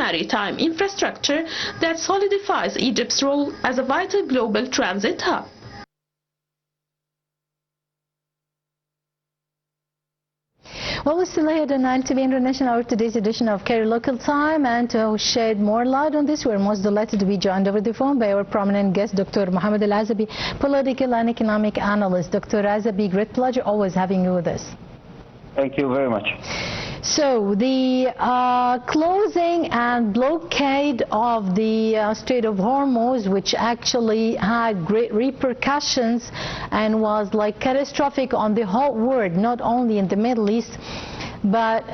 maritime infrastructure that solidifies Egypt's role as a vital global transit hub. Well, we're still here at Nile TV International, our today's edition of Cairo Local Time, and to shed more light on this, we're most delighted to be joined over the phone by our prominent guest, Dr. Mohamed Ezaby, political and economic analyst. Dr. Ezaby, great pleasure always having you with us. Thank you very much. So the closing and blockade of the Strait of Hormuz, which actually had great repercussions and was like catastrophic on the whole world, not only in the Middle East, but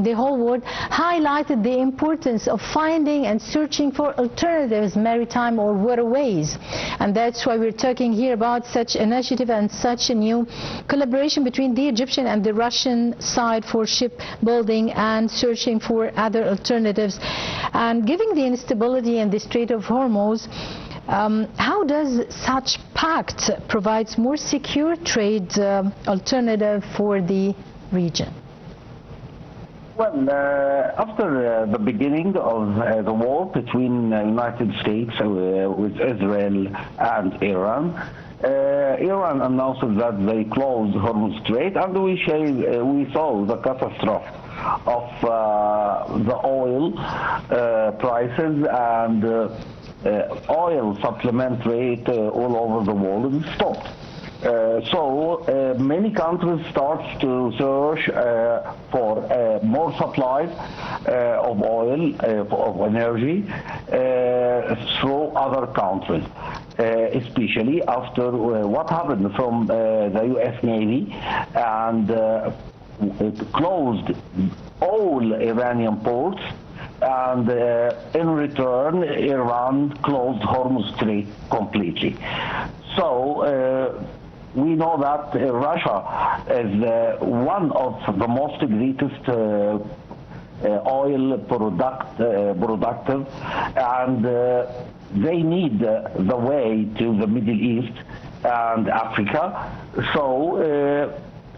the whole world, highlighted the importance of finding and searching for alternatives, maritime or waterways. And that's why we're talking here about such initiative and such a new collaboration between the Egyptian and the Russian side for shipbuilding and searching for other alternatives. And given the instability in the Strait of Hormuz, how does such pact provides more secure trade alternative for the region? Well, after the beginning of the war between the United States with Israel and Iran, Iran announced that they closed Hormuz Strait, and we saw the catastrophe of the oil prices and oil supplement rate all over the world stopped. So many countries start to search for more supplies of oil, of energy through other countries, especially after what happened from the U.S. Navy and it closed all Iranian ports, and in return Iran closed Hormuz Strait completely. So we know that Russia is one of the most greatest oil productive, and they need the way to the Middle East and Africa. So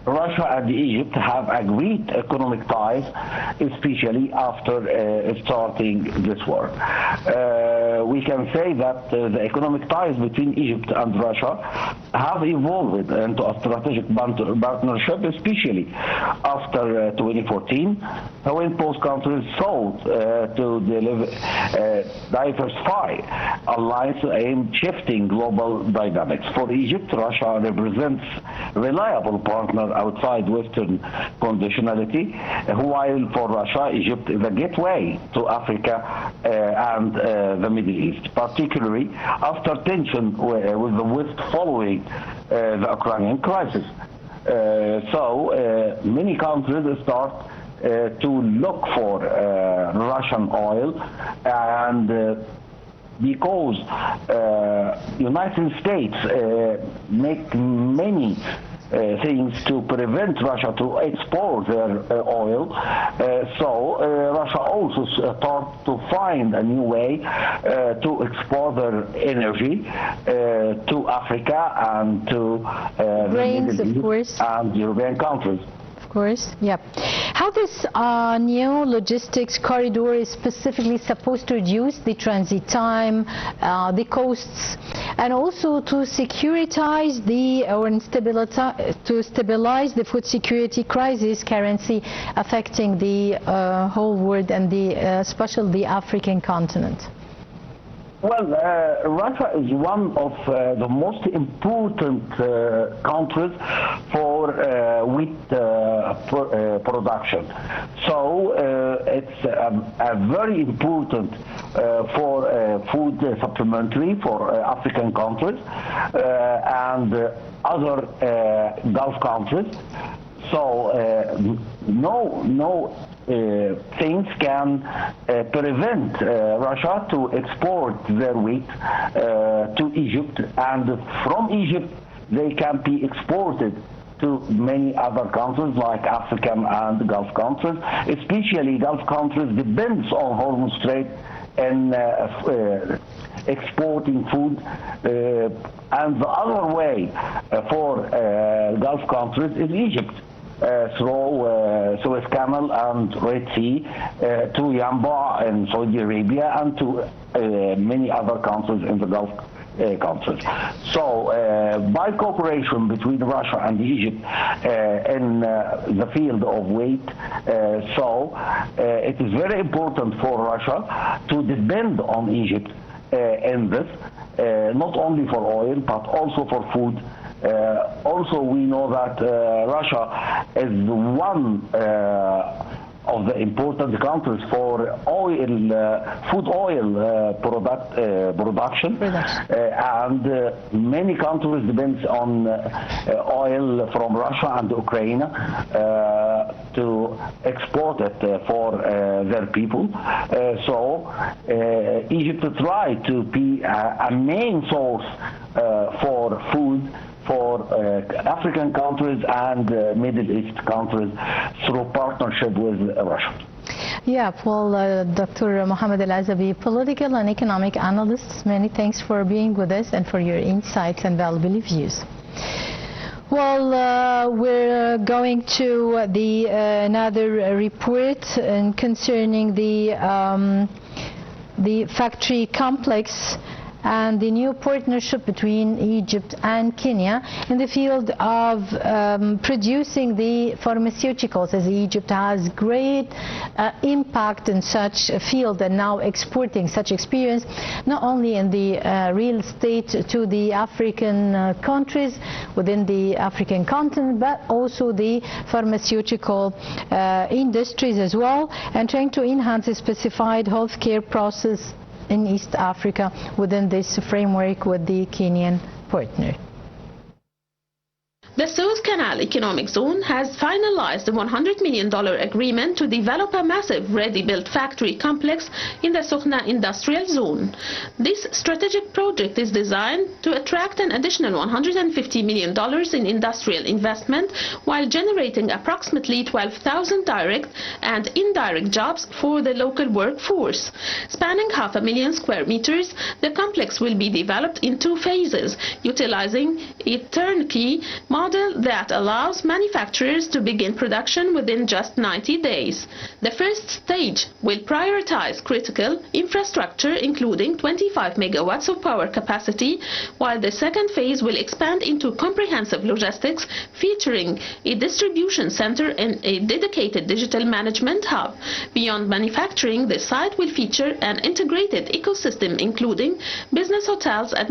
Russia and Egypt have agreed economic ties, especially after starting this war. We can say that the economic ties between Egypt and Russia have evolved into a strategic partnership, especially after 2014, when both countries sought to diversify alliance aimed shifting global dynamics. For Egypt, Russia represents a reliable partner outside Western conditionality, while for Russia, Egypt is a gateway to Africa and the Middle East, particularly after tension with the West following the Ukrainian crisis. So many countries start to look for Russian oil, and because United States make many things to prevent Russia to export their oil. So Russia also start to find a new way to export their energy to Africa and to grains, the Middle East and European countries. Of course, yeah. How this new logistics corridor is specifically supposed to reduce the transit time, the costs, and also to securitize to stabilize the food security crisis currently affecting the whole world and especially the African continent? Well, Russia is one of the most important countries for wheat production. So it's a very important for food supplementary for African countries and other Gulf countries. So no things can prevent Russia to export their wheat to Egypt, and from Egypt they can be exported to many other countries like African and Gulf countries. Especially Gulf countries depends on Hormuz Strait and exporting food, and the other way for Gulf countries is Egypt. through Suez Canal and Red Sea to Yanbu in Saudi Arabia and to many other countries in the Gulf countries. So by cooperation between Russia and Egypt in the field of wheat, it is very important for Russia to depend on Egypt in this, not only for oil but also for food. Also, we know that Russia is one of the important countries for oil, food oil production, and many countries depend on oil from Russia and Ukraine to export it for their people. Egypt try to be a main source for food for African countries and Middle East countries through partnership with Russia. Yeah, well, Dr. Mohamed Ezaby, political and economic analyst, many thanks for being with us and for your insights and valuable views. Well, we're going to the another report concerning the factory complex and the new partnership between Egypt and Kenya in the field of producing the pharmaceuticals, as Egypt has great impact in such a field and now exporting such experience not only in the real estate to the African countries within the African continent, but also the pharmaceutical industries as well, and trying to enhance the specified healthcare process in East Africa within this framework with the Kenyan partner. The Suez Canal Economic Zone has finalized a $100 million agreement to develop a massive ready-built factory complex in the Sokhna Industrial Zone. This strategic project is designed to attract an additional $150 million in industrial investment while generating approximately 12,000 direct and indirect jobs for the local workforce. Spanning 500,000 square meters, the complex will be developed in 2 phases, utilizing a turnkey model that allows manufacturers to begin production within just 90 days. The first stage will prioritize critical infrastructure, including 25 megawatts of power capacity, while the second phase will expand into comprehensive logistics, featuring a distribution center and a dedicated digital management hub. Beyond manufacturing, the site will feature an integrated ecosystem, including business hotels,